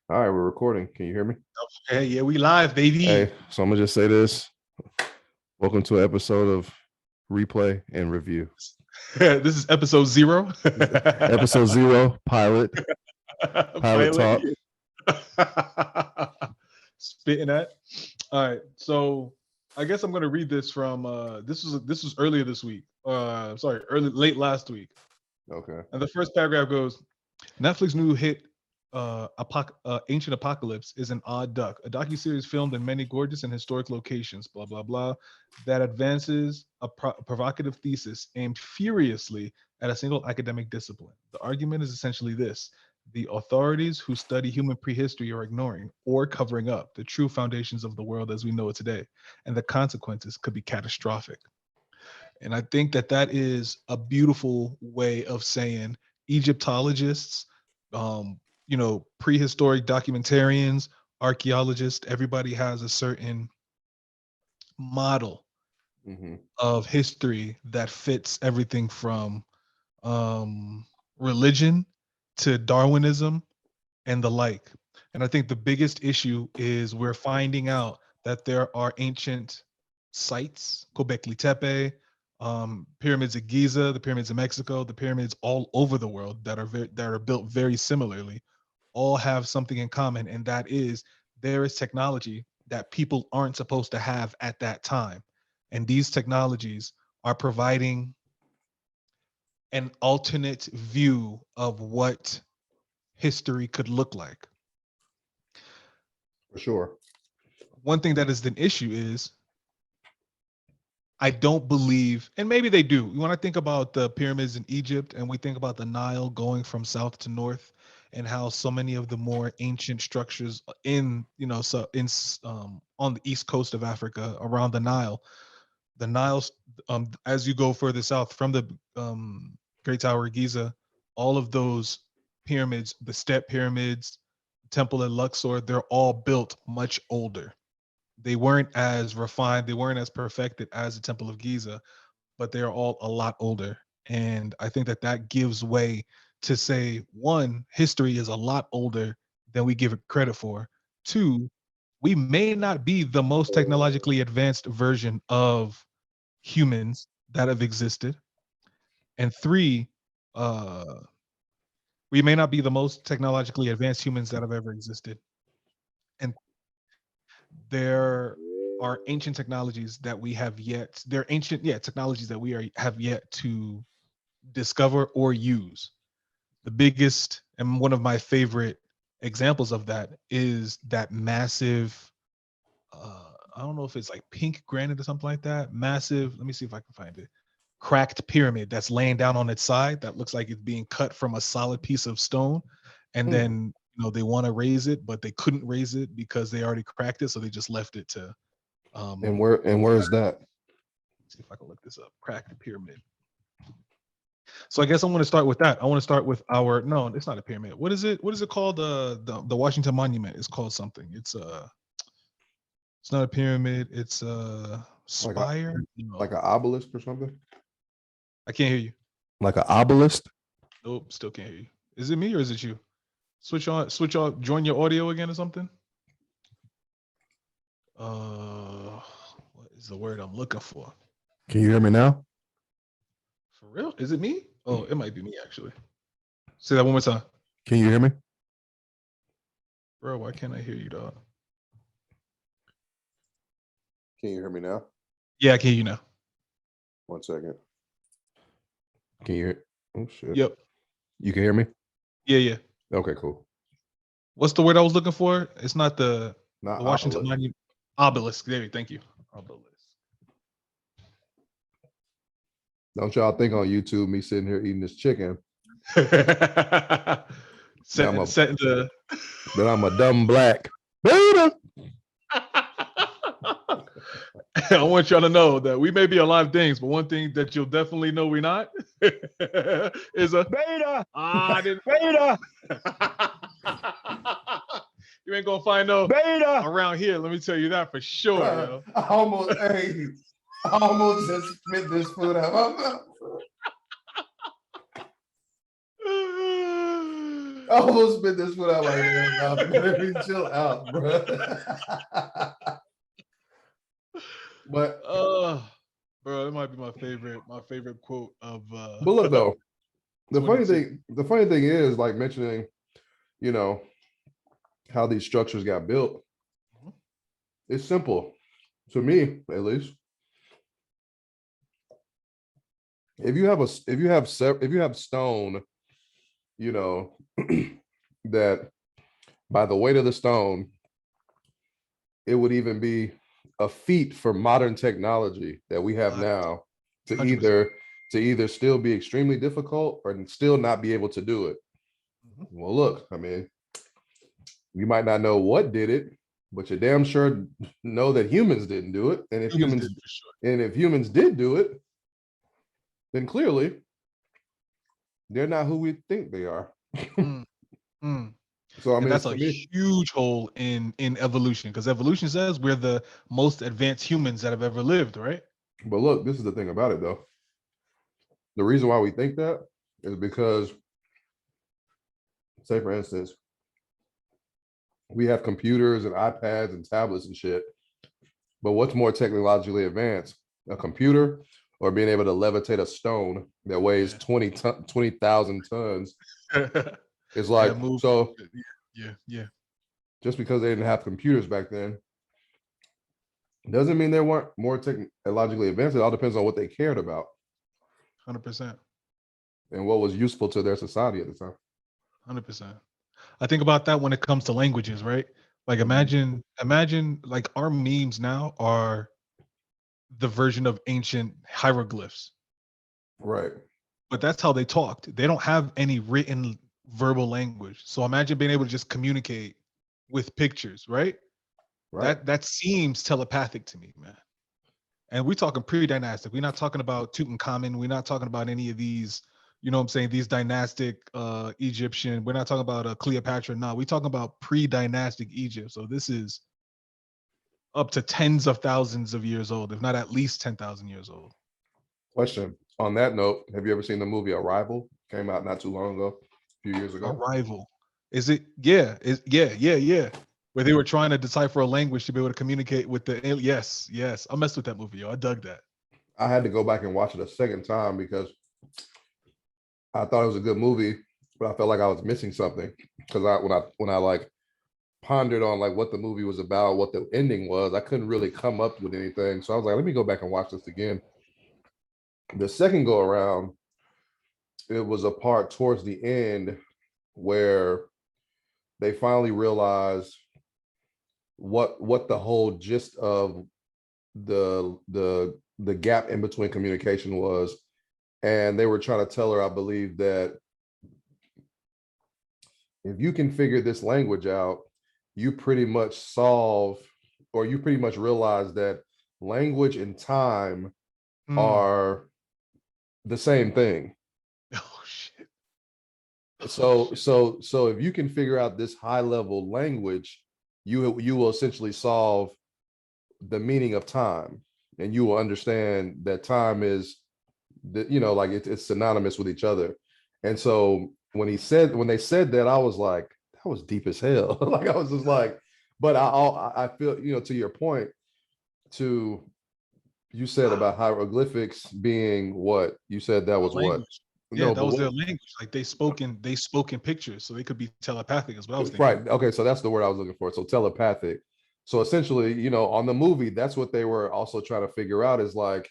All right, we're recording. Can you hear me? Hey, yeah, we live, baby. Hey, so I'm gonna just say this. Welcome to an episode of Replay and Review. This is episode 0. Episode 0, pilot talk. Spitting at. All right, so I guess I'm gonna read this from this was earlier this week. Late last week. Okay. And the first paragraph goes, Netflix new hit Ancient Apocalypse is an odd duck, a docuseries filmed in many gorgeous and historic locations, blah, blah, blah, that advances a provocative thesis aimed furiously at a single academic discipline. The argument is essentially this. The authorities who study human prehistory are ignoring or covering up the true foundations of the world as we know it today, and the consequences could be catastrophic. And I think that is a beautiful way of saying Egyptologists, prehistoric documentarians, archaeologists, everybody has a certain model of history that fits everything from religion to Darwinism and the like. And I think the biggest issue is we're finding out that there are ancient sites, Göbekli Tepe, pyramids of Giza, the pyramids of Mexico, the pyramids all over the world that are built very similarly, all have something in common, and that is there is technology that people aren't supposed to have at that time, and these technologies are providing an alternate view of what history could look like. For sure. One thing that is an issue is I don't believe, and maybe they do. When I think about the pyramids in Egypt and we think about the Nile going from south to north, and how so many of the more ancient structures on the east coast of Africa around the Nile, as you go further south from the Great Tower of Giza, all of those pyramids, the step pyramids, Temple at Luxor, they're all built much older. They weren't as refined, they weren't as perfected as the Temple of Giza, but they are all a lot older. And I think that gives way to say, one, history is a lot older than we give it credit for. Two, we may not be the most technologically advanced version of humans that have existed. And three, uh, we may not be the most technologically advanced humans that have ever existed. And there are ancient technologies that we have yet, they're ancient, technologies that have yet to discover or use. The biggest and one of my favorite examples of that is that massive, I don't know if it's like pink granite or something like that. Massive, let me see if I can find it. Cracked pyramid that's laying down on its side that looks like it's being cut from a solid piece of stone. And then, they want to raise it, but they couldn't raise it because they already cracked it. So they just left it to. And where is that? See if I can look this up. Cracked pyramid. So I guess I'm going to start with that. I want to start with no, it's not a pyramid. What is it? What is it called? The Washington Monument is called something. It's not a pyramid. It's a spire. Like an obelisk or something? I can't hear you. Like an obelisk? Nope, still can't hear you. Is it me or is it you? Switch on, join your audio again or something. What is the word I'm looking for? Can you hear me now? For real? Is it me? Oh, it might be me actually. Say that one more time. Can you hear me? Bro, why can't I hear you, dog? Can you hear me now? Yeah, I can hear you now. 1 second. Can you hear? Oh shit. Yep. You can hear me? Yeah. Okay, cool. What's the word I was looking for? It's not the Washington obelisk. Monument. Obelisk. There, thank you. Obelisk. Don't y'all think on YouTube me sitting here eating this chicken setting the that I'm a dumb black beta. I want y'all to know that we may be a lot of things, but one thing that you'll definitely know we're not is a beta. Beta. You ain't gonna find no beta around here. Let me tell you that for sure. Yo. I almost just spit this food out. I almost spit this one out like that. Let me chill out, bro. But Bro, it might be my favorite quote of but look though, the funny 22. thing is like mentioning, you know, how these structures got built. Mhm. It's simple to me, at least. If you have stone, you know, that by the weight of the stone, it would even be a feat for modern technology that we have now to 100%. either still be extremely difficult or still not be able to do it. Mhm. Well, look, I mean, you might not know what did it, but you damn sure know that humans didn't do it. And Humans did for sure. if humans did do it, then clearly they're not who we think they are. Mm, mm. So I And mean, that's it's a to me. huge hole in evolution, because evolution says we're the most advanced humans that have ever lived, right? But look, this is the thing about it, though. The reason why we think that is because, say, for instance, we have computers and iPads and tablets and shit. But what's more technologically advanced, a computer or being able to levitate a stone that weighs Yeah. 20,000 tons? It's like, That move. so Yeah. just because they didn't have computers back then doesn't mean they weren't more technologically advanced. It all depends on what they cared about 100%. and what was useful to their society at the time. 100%. I think about that when it comes to languages, right? Like imagine like our memes now are the version of ancient hieroglyphs, Right. but that's how they talked. They don't have any written verbal language. So imagine being able to just communicate with pictures, right? Right. That seems telepathic to me, man. And we're talking pre-dynastic. We're not talking about Tutankhamun. We're not talking about any of these, you know what I'm saying, these dynastic Egyptian. We're not talking about Cleopatra. No, we're talking about pre-dynastic Egypt. So this is up to tens of thousands of years old, if not at least 10,000 years old. Question. On that note, have you ever seen the movie Arrival? Came out not too long ago, a few years ago. Arrival. Is it? Yeah. Yeah. Where they were trying to decipher a language to be able to communicate with the yes. I messed with that movie, yo. I dug that. I had to go back and watch it a second time because I thought it was a good movie, but I felt like I was missing something because when I like pondered on like what the movie was about, what the ending was, I couldn't really come up with anything. So I was like, let me go back and watch this again. The second go around, it was a part towards the end where they finally realized what the whole gist of the gap in between communication was, and they were trying to tell her, I believe, that if you can figure this language out, you pretty much solve, or you pretty much realize that language and time Mm. are the same thing. Oh shit. Oh So shit. if you can figure out this high level language, you will essentially solve the meaning of time, and you will understand that time is like it's synonymous with each other. And so when they said that, I was like, that was deep as hell. Like I was just like, but I feel, to your point, to you said Wow. about hieroglyphics being what you said, that A was what. language. Yeah, No, that but was what. their language. Like they spoke in pictures, so they could be telepathic, is what I was thinking. Right. Okay. So that's the word I was looking for. So telepathic. So essentially, on the movie, that's what they were also trying to figure out, is like,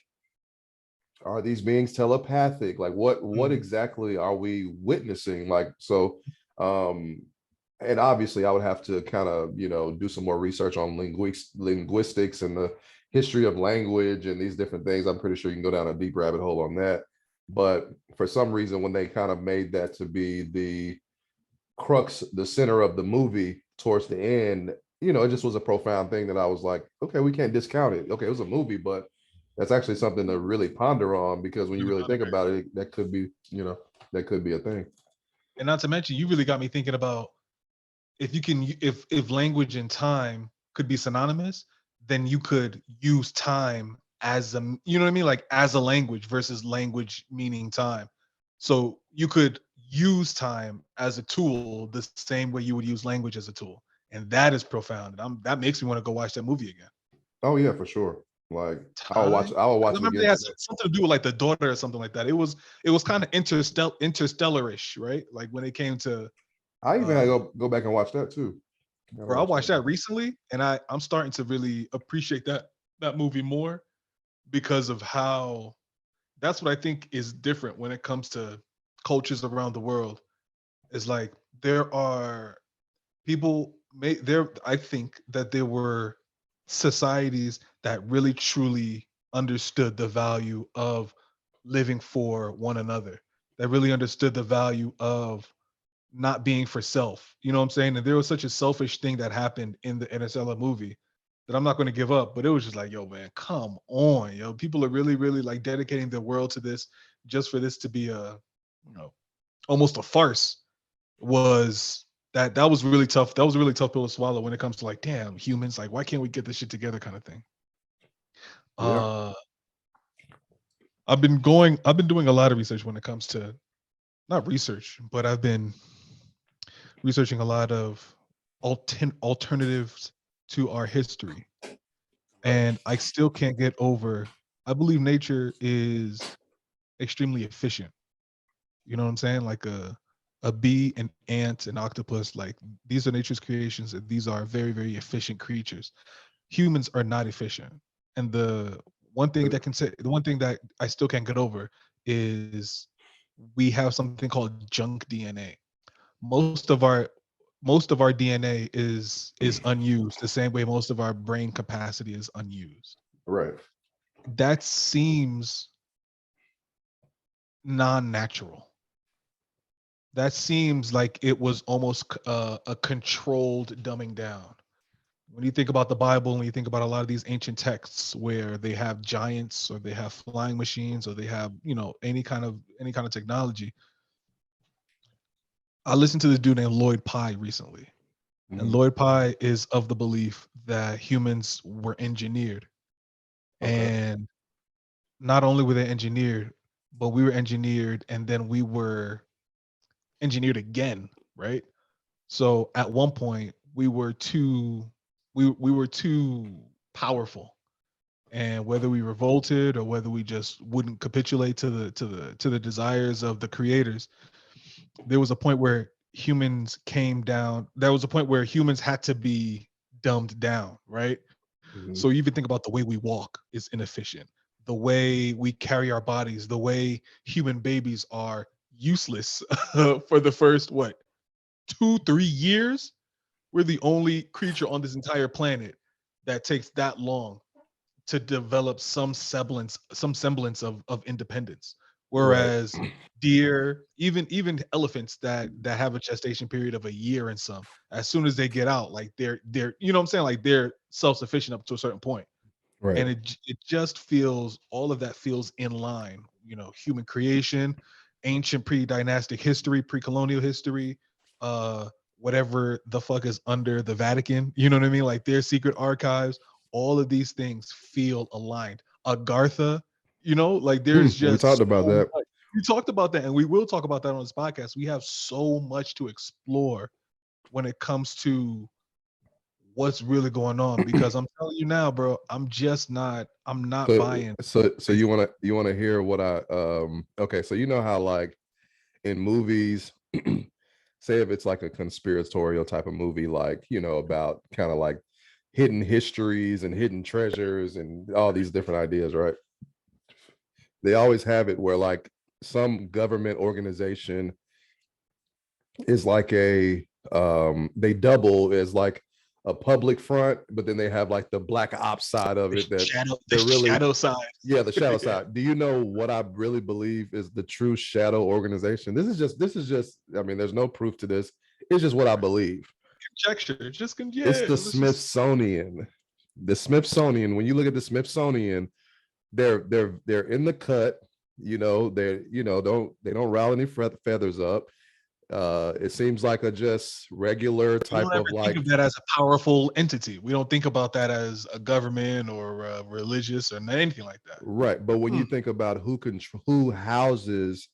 are these beings telepathic? Like what Mm. exactly are we witnessing? Like, so and obviously I would have to kind of, do some more research on linguistics and the history of language and these different things. I'm pretty sure you can go down a deep rabbit hole on that. But for some reason, when they kind of made that to be the crux, the center of the movie towards the end, it just was a profound thing that I was like, okay, we can't discount it. Okay, it was a movie, but that's actually something to really ponder on, because when you Really really think ponder. about it, that could be, that could be a thing. And not to mention, you really got me thinking about, if you can, if language and time could be synonymous, then you could use time as you know what I mean, like as a language versus language meaning time. So you could use time as a tool the same way you would use language as a tool. And that is profound. And that makes me want to go watch that movie again. Oh yeah, for sure. Like Time. I will 'Cause I watch it remember again they had today. something to do with like the daughter or something like that. It was kind of interstellarish, right? Like when it came to I even had uh to go back and watch that too. Gotta bro, I watch watched that. that recently and I'm starting to really appreciate that movie more because of how that's what I think is different when it comes to cultures around the world. Is like there are people may there I think that there were societies that really truly understood the value of living for one another, that really understood the value of not being for self. You know what I'm saying? And there was such a selfish thing that happened in the Interstellar movie that I'm not going to give up. But it was just like, yo, man, come on, yo. People are really, really like dedicating their world to this just for this to be a, you know, almost a farce. Was that was really tough. That was a really tough pill to swallow when it comes to like, damn, humans, like, why can't we get this shit together kind of thing. Yeah. Uh I've been doing a lot of research when it comes to not research, but I've been researching a lot of alternatives to our history. And I still can't get over, I believe nature is extremely efficient. You know what I'm saying? Like a bee, an ant, an octopus, like these are nature's creations and these are very, very efficient creatures. Humans are not efficient. And the one thing that I still can't get over is we have something called junk DNA. most of our most of our DNA is unused the same way most of our brain capacity is unused. Right. That seems non-natural. That seems like it was almost a controlled dumbing down. When you think about the Bible and you think about a lot of these ancient texts where they have giants or they have flying machines or they have, any kind of technology. I listened to this dude named Lloyd Pye recently. And Mhm. Lloyd Pye is of the belief that humans were engineered. Okay. And not only were they engineered, but we were engineered and then we were engineered again, right? So at one point we were too powerful. And whether we revolted or whether we just wouldn't capitulate to the desires of the creators, there was a point where humans came down. There was a point where humans had to be dumbed down, right? So Mhm. you even think about the way we walk is inefficient. The way we carry our bodies, the way human babies are useless for the first what 2-3 years. We're the only creature on this entire planet that takes that long to develop some semblance of independence. Right. Whereas deer, even elephants that have a gestation period of a year and some, as soon as they get out, like they're you know what I'm saying, like they're self-sufficient up to a certain point. Right. And it just feels, all of that feels in line. Human creation, ancient pre-dynastic history, pre-colonial history, uh whatever the fuck is under the Vatican, you know what I mean, like their secret archives. All of these things feel aligned. Agartha, like there's We talked just about so that. much. We talked about that and we will talk about that on this podcast. We have so much to explore when it comes to what's really going on, because I'm telling you now, bro, I'm not So buying so this. you wanna hear what I okay, so you know how like in movies, say if it's like a conspiratorial type of movie, like, about kind of like hidden histories and hidden treasures and all these different ideas, right? They always have it where like some government organization is like they double as like a public front, but then they have like the black ops side of The it that shadow, the they're really, shadow side. yeah, the shadow Yeah. side. Do you know what I really believe is the true shadow organization? This is just I mean, there's no proof to this. It's just what I believe. Conjecture. It's Yeah, the let's just Smithsonian. The Smithsonian, when you look at the Smithsonian, they're in the cut, they don't rile any feathers up. It seems like a just regular we don't type ever of think like, of that as a powerful entity. We don't think about that as a government or religious or anything like that. right. But when Hmm. you think about who houses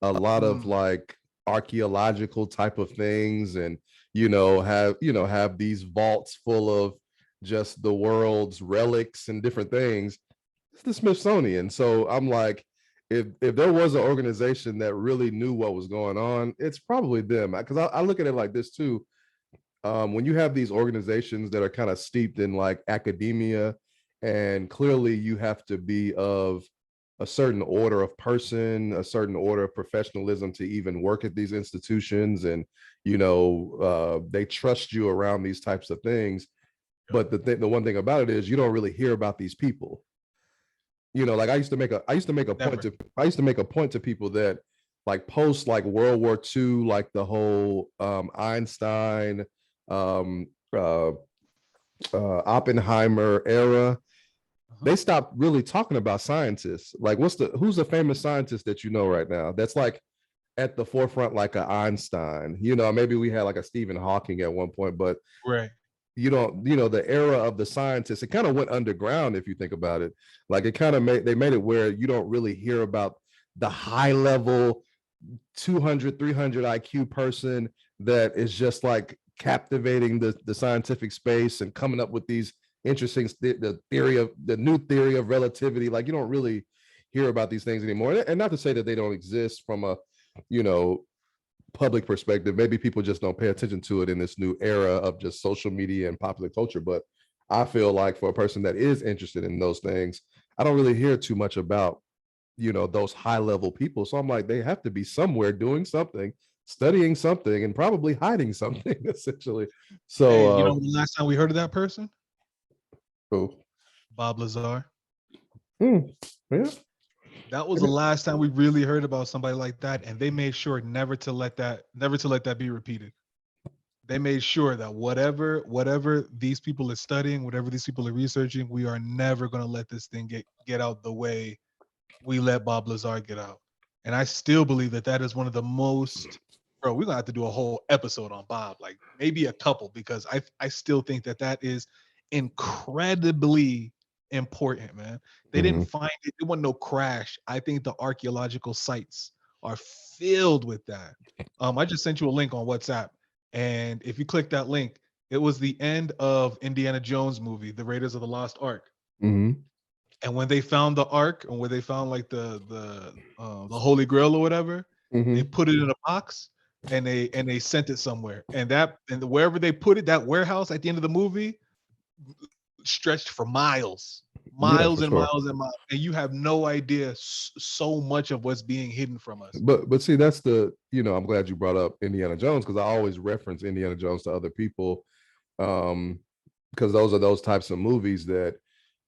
a lot of Hmm. like archaeological type of things, and have these vaults full of just the world's relics and different things. It's the Smithsonian. So I'm like, if there was an organization that really knew what was going on, it's probably them. Because I look at it like this too. When you have these organizations that are kind of steeped in like academia, and clearly you have to be of a certain order of person, a certain order of professionalism to even work at these institutions, and they trust you around these types of things. But the one thing about it is you don't really hear about these people. Like I used to make a point Never. to I used to make a point to people that like post like World War II, like the whole Einstein, um, uh, Oppenheimer era, Uh-huh. they stopped really talking about scientists. Like, who's a famous scientist that you know right now that's like at the forefront, like a Einstein? Maybe we had like a Stephen Hawking at one point, but Right. the era of the scientists, it kind of went underground if you think about it. Like it kind of they made it where you don't really hear about the high level 200, 300 IQ person that is just like captivating the scientific space and coming up with these interesting the new theory of relativity. Like you don't really hear about these things anymore. And not to say that they don't exist from a you know public perspective. Maybe people just don't pay attention to it in this new era of just social media and popular culture. But I feel like for a person that is interested in those things, I don't really hear too much about those high level people. So I'm like, they have to be somewhere doing something, studying something, and probably hiding something essentially. Hey, you So know the last time we heard of that person? oh, Bob Lazar. yeah. That was the last time we really heard about somebody like that, and they made sure never to let that be repeated. They made sure that whatever these people are studying, whatever these people are researching, we are never going to let this thing get out the way we let Bob Lazar get out. And I still believe that that is one of the most, bro. We're gonna have to do a whole episode on Bob, like maybe a couple, because I still think that that is incredibly important, man. They didn't Mhm. find it. It wasn't no crash. I think the archaeological sites are filled with that. I just sent you a link on WhatsApp, and if you click that link, it was the end of Indiana Jones movie, The Raiders of the Lost Ark. Mhm. And when they found the ark, and where they found like the Holy Grail or whatever, they Mhm. put it in a box and they sent it somewhere. And wherever they put it, that warehouse at the end of the movie stretched for miles, Yeah, miles for and sure. miles and miles, and you have no idea so much of what's being hidden from us. But see, that's I'm glad you brought up Indiana Jones, because I always reference Indiana Jones to other people, um because those are those types of movies that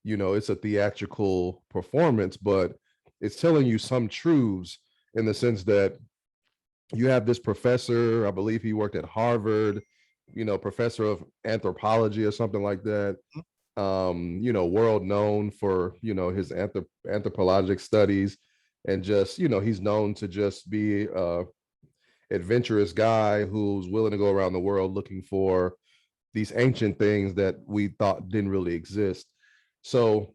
it's a theatrical performance, but it's telling you some truths, in the sense that you have this professor, I believe he worked at Harvard, professor of anthropology or something like that, world known for his anthropologic studies, and just he's known to just be adventurous guy who's willing to go around the world looking for these ancient things that we thought didn't really exist. So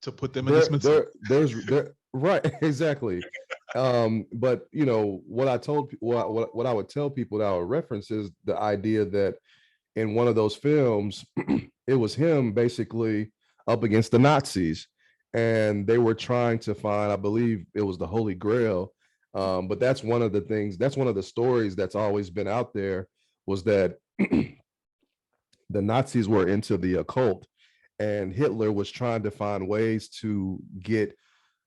To put them in the Smithsonian. there right, exactly. But what I told what I would tell people that I would reference is the idea that in one of those films, it was him basically up against the Nazis, and they were trying to find, I believe it was the Holy Grail. But that's one of the things, that's one of the stories that's always been out there, was that the Nazis were into the occult, and Hitler was trying to find ways to get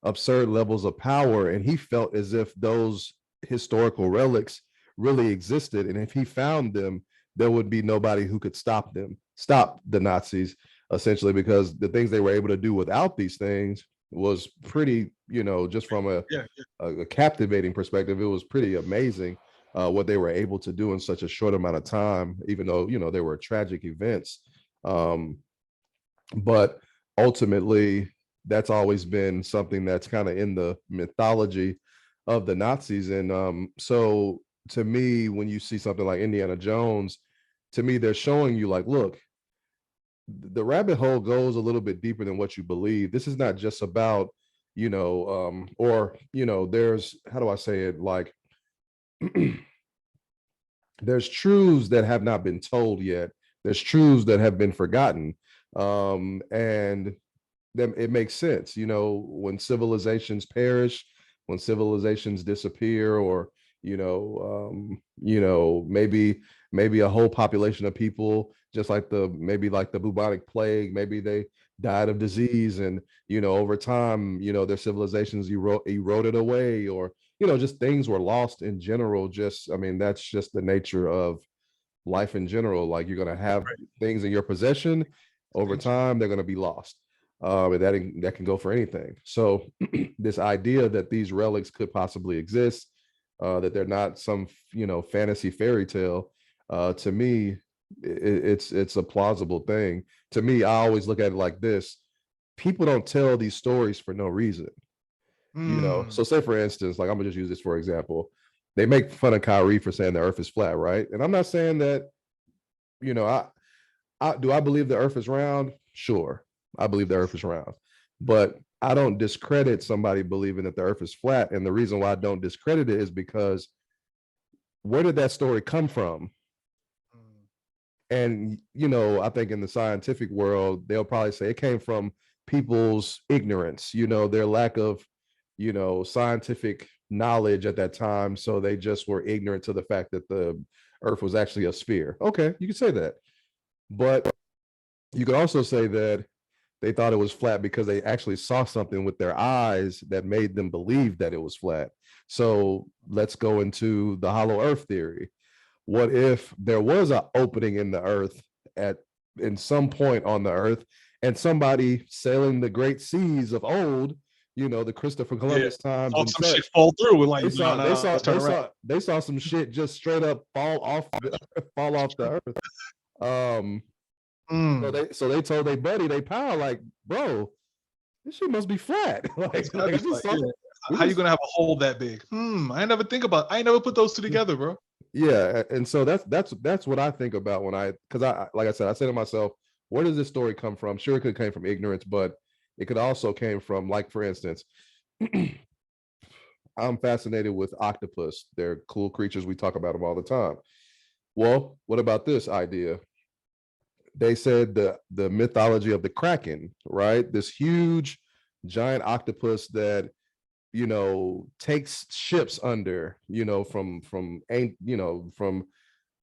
absurd levels of power. And he felt as if those historical relics really existed. And if he found them, there would be nobody who could stop the Nazis, essentially, because the things they were able to do without these things was pretty, just from Yeah, a captivating perspective, it was pretty amazing what they were able to do in such a short amount of time, even though, they were tragic events. Um, but ultimately, that's always been something that's kind of in the mythology of the Nazis. And so to me, when you see something like Indiana Jones, to me, they're showing you like, look, the rabbit hole goes a little bit deeper than what you believe. This is not just about, or, there's, how do I say it? Like, there's truths that have not been told yet. There's truths that have been forgotten. And then it makes sense, when civilizations perish, when civilizations disappear, or maybe a whole population of people, just like the bubonic plague, maybe they died of disease, and over time, their civilizations eroded away, or just things were lost in general. That's just the nature of life in general. Like, you're going to have Right. things in your possession. Over Extinction. time, they're going to be lost. And that can go for anything. So this idea that these relics could possibly exist, that they're not some fantasy fairy tale, to me, it's a plausible thing. To me, I always look at it like this: people don't tell these stories for no reason. Mm. So say, for instance, like, I'm gonna just use this for example. They make fun of Kyrie for saying the earth is flat, right? And I'm not saying that, I do I believe the earth is round? Sure. I believe the earth is round. But I don't discredit somebody believing that the earth is flat. And the reason why I don't discredit it is because, where did that story come from? Mm. And I think in the scientific world, they'll probably say it came from people's ignorance, their lack of scientific knowledge at that time. So they just were ignorant to the fact that the earth was actually a sphere. Okay, you can say that. But you could also say that they thought it was flat because they actually saw something with their eyes that made them believe that it was flat. So let's go into the hollow earth theory. What if there was an opening in the earth at in some point on the earth, and somebody sailing the great seas of old, the Christopher Yeah. Columbus times Saw and some shit such, fall through. We're like, they no, saw they no, saw let's turn they around. saw they saw some shit just straight up fall off fall off the earth. Um, Mm. so they told their buddy, they pal, like, bro, this shit must be flat. It's like, gotta like be I just flat. saw Yeah. we How you just gonna have a hole that big? I ain't never put those two together, bro. Yeah, and so that's what I think about when because I like I said, I say to myself, where does this story come from? Sure, it could came from ignorance, but it could also came from, like, for instance, I'm fascinated with octopus. They're cool creatures. We talk about them all the time. Well, what about this idea? They said the mythology of the Kraken, right? This huge giant octopus that takes ships under, from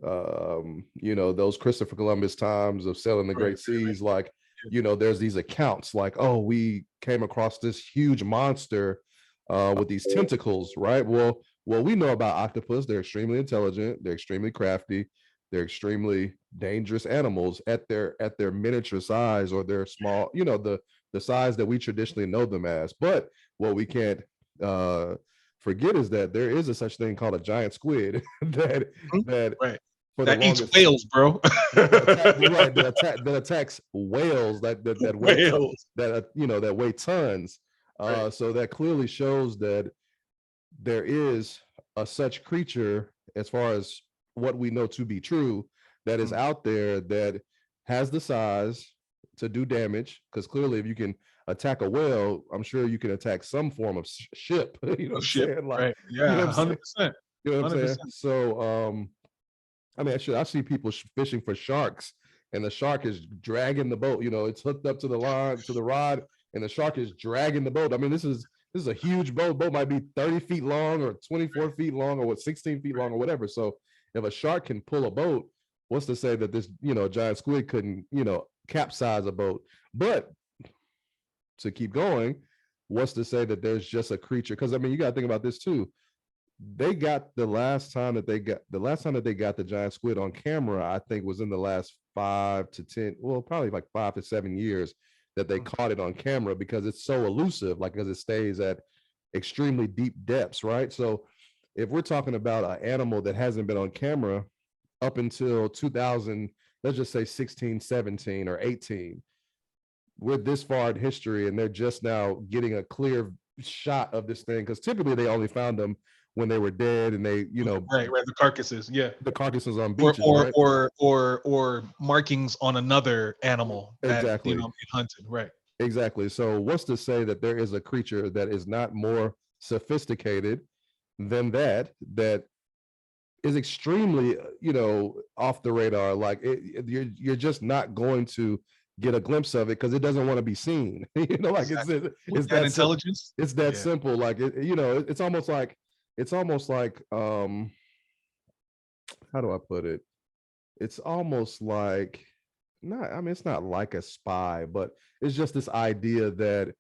those Christopher Columbus times of sailing the Right, great right. seas. Like, Yeah. there's these accounts like, oh, we came across this huge monster with these tentacles, right? Well, we know about octopus. They're extremely intelligent, they're extremely crafty, they're extremely dangerous animals at their miniature size, or their small, the size that we traditionally know them as. But what we can't uh forget is that there is a such thing called a giant squid that Mhm. that Right. for the That eats longest whales, bro. that attacks whales that weight Whales. that weigh tons. Right. So that clearly shows that there is a such creature, as far as what we know to be true, that is Mm. out there, that has the size to do damage. Because clearly, if you can attack a whale, I'm sure you can attack some form of ship. You know A what I'm ship. saying? Like, Right. you know Yeah, what I'm saying? 100%. You know what I'm saying? 100%. So, I see people fishing for sharks, and the shark is dragging the boat. It's hooked up to the line, to the rod, and the shark is dragging the boat. This is a huge boat. Boat might be 30 feet long, or 24 feet long, or 16 feet long, or whatever. So if a shark can pull a boat, what's to say that this, giant squid couldn't, capsize a boat? But to keep going, what's to say that there's just a creature? Because you got to think about this too. They got the last time that they got the giant squid on camera, I think, was in the last 5 to 10, well, probably like 5 to 7 years, that they Mm. caught it on camera, because it's so elusive, like, because it stays at extremely deep depths, right? So if we're talking about an animal that hasn't been on camera up until 2000, let's just say 16, 17, or 18, we're this far in history, and they're just now getting a clear shot of this thing, because typically they only found them when they were dead, and they, Right, right. The carcasses. Yeah. the carcasses on Or beaches, or right? or or or markings on another animal that, Exactly. being hunted. Right. Exactly. So what's to say that there is a creature that is not more sophisticated than that is extremely, off the radar. Like you're just not going to get a glimpse of it because it doesn't want to be seen. Like Exactly. With it's that that simple. intelligence, It's that yeah. simple. Like it's almost like how do I put it? It's almost like not. I mean, it's not like a spy, but it's just this idea that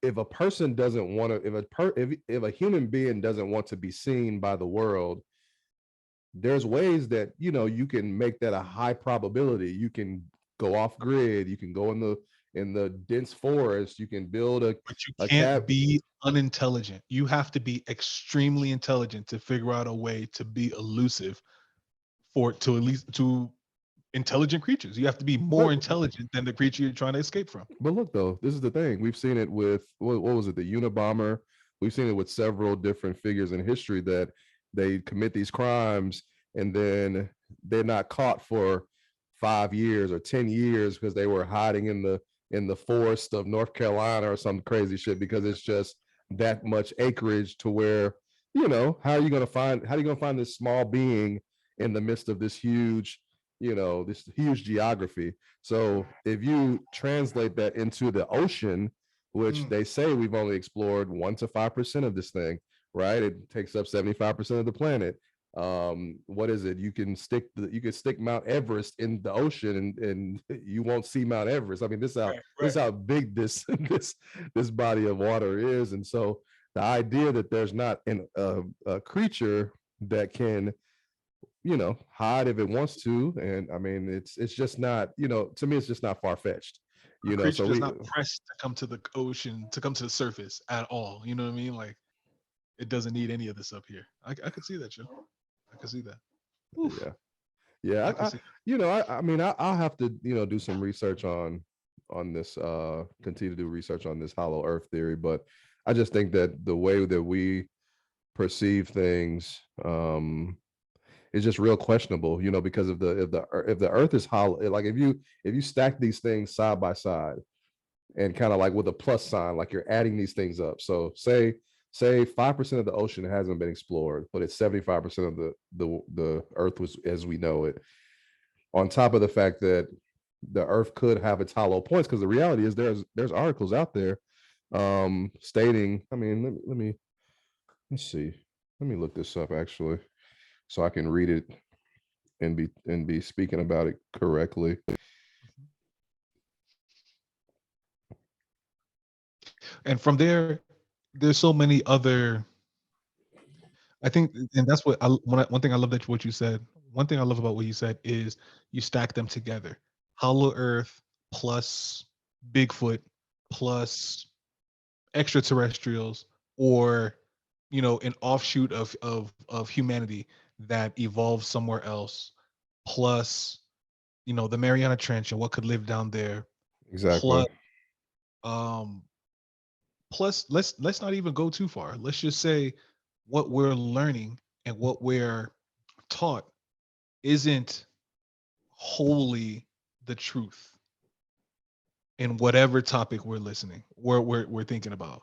if a person doesn't want to, if a human being doesn't want to be seen by the world, there's ways that you can make that a high probability. You can go off grid. You can go in the dense forest. You can build But you a can't cab. be unintelligent. You have to be extremely intelligent to figure out a way to be elusive for to at least to intelligent creatures. You have to be more But intelligent than the creature you're trying to escape from. but look though, this is the thing. We've seen it with what was it, the Unabomber? We've seen it with several different figures in history that they commit these crimes and then they're not caught for 5 years or 10 years because they were hiding in the forest of North Carolina or some crazy shit because it's just that much acreage to where, how are you gonna find this small being in the midst of this huge geography. So if you translate that into the ocean, which Mm, they say we've only explored 1 to 5% of this thing, right? It takes up 75% of the planet. What is it? You can stick Mount Everest in the ocean and you won't see Mount Everest. I mean, right, this right. is how big this body of water is. And so the idea that there's not a creature that can hide if it wants to. And I mean, it's just not, to me, it's just not far-fetched. A creature So does we not press to come to the ocean, to come to the surface at all. You know what I mean? Like it doesn't need any of this up here. I could see that, Joe. I could see that. Oof. yeah. Yeah. I could see. I mean, I'll have to, do some research on this, continue to do research on this hollow earth theory, but I just think that the way that we perceive things is just real questionable, because if the earth is hollow, like if you stack these things side by side and kind of like with a plus sign, like you're adding these things up. So say 5% of the ocean hasn't been explored, but it's 75% of the earth was as we know it. On top of the fact that the earth could have its hollow points, because the reality is there's articles out there stating, I mean, let's see. Let me look this up actually so I can read it and be speaking about it correctly. And from there, there's so many other. I think, and that's what one thing I love that what you said. One thing I love about what you said is you stack them together. Hollow Earth plus Bigfoot plus extraterrestrials, or an offshoot of humanity that evolved somewhere else, plus the Mariana Trench and what could live down there, Exactly. plus um plus let's not even go too far. Let's just say what we're learning and what we're taught isn't wholly the truth in whatever topic we're listening, we're thinking about,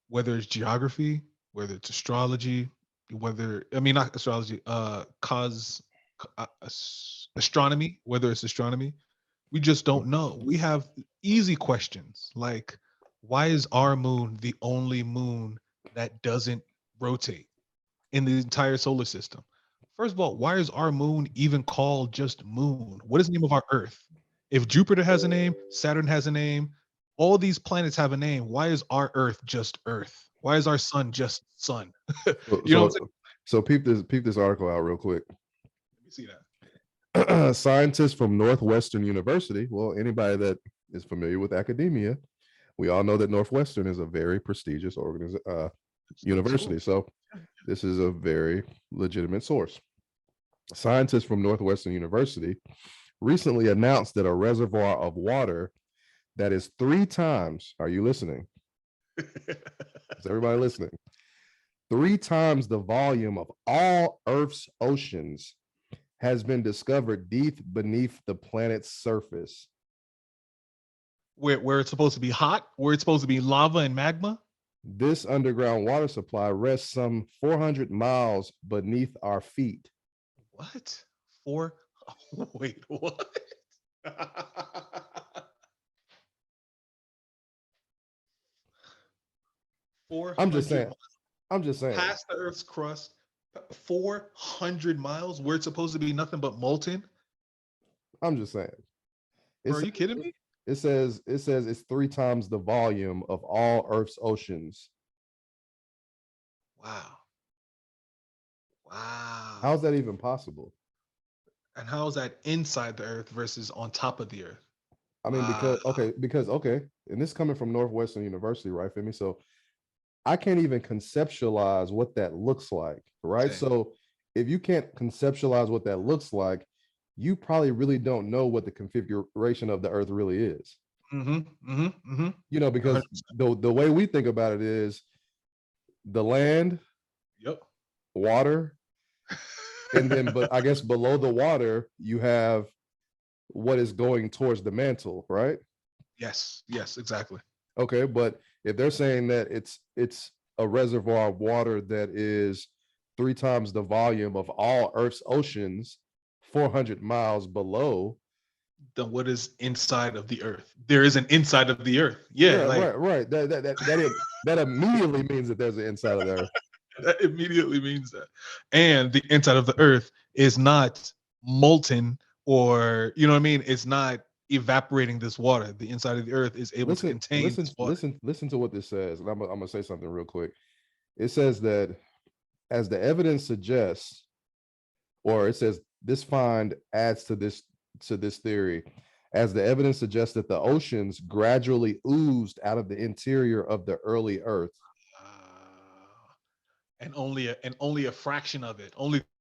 whether it's geography, whether it's astrology, whether, I mean, not astrology, astronomy, whether it's astronomy, we just don't know. We have easy questions like, why is our moon the only moon that doesn't rotate in the entire solar system? First of all, why is our moon even called just moon? What is the name of our Earth? If Jupiter has a name, Saturn has a name, all these planets have a name. Why is our Earth just Earth? Why is our sun just sun? So You know what I'm saying? peep this article out real quick. Let me see that. Scientists from Northwestern University. Well, anybody that is familiar with academia, we all know that Northwestern is a very prestigious It's dope university. school. So this is a very legitimate source. Scientists from Northwestern University recently announced that a reservoir of water that is 3 times, are you listening? Is everybody listening? 3 times the volume of all Earth's oceans has been discovered deep beneath the planet's surface. Where it's supposed to be hot, where it's supposed to be lava and magma. This underground water supply rests some 400 miles beneath our feet. What? Four? Wait, what? I'm just 400 saying. I'm just saying. past the Earth's crust, 400 miles where it's supposed to be nothing but molten. I'm just saying. Bro, It's are you kidding me? it says it's 3 times the volume of all Earth's oceans. Wow. How's Wow. that even possible? And how is that inside the Earth versus on top of the Earth? I mean, Wow. because okay, and this coming from Northwestern University, right, Femi? So I can't even conceptualize what that looks like, right? Same. So if you can't conceptualize what that looks like, you probably really don't know what the configuration of the Earth really is. Mm-hmm. Mm-hmm. Mm-hmm. Because 100%. the way we think about it is the land, Yep. water, and then but I guess below the water you have what is going towards the mantle, right? Yes. Yes. Exactly. Okay, but if they're saying that it's a reservoir of water that is 3 times the volume of all Earth's oceans, 400 miles below. Then what is inside of the Earth? There is an inside of the Earth. Yeah. Yeah, Like right. That immediately means that there's an inside of the Earth. that immediately means that. And the inside of the Earth is not molten, or, you know what I mean? It's not evaporating this water. The inside of the Earth is able to Listen, contain listen, this water. listen, listen to what this says, and I'm gonna say something real quick. It says that as the evidence suggests, or it says this find adds to this theory, as the evidence suggests that the oceans gradually oozed out of the interior of the early Earth. And only a fraction of it, only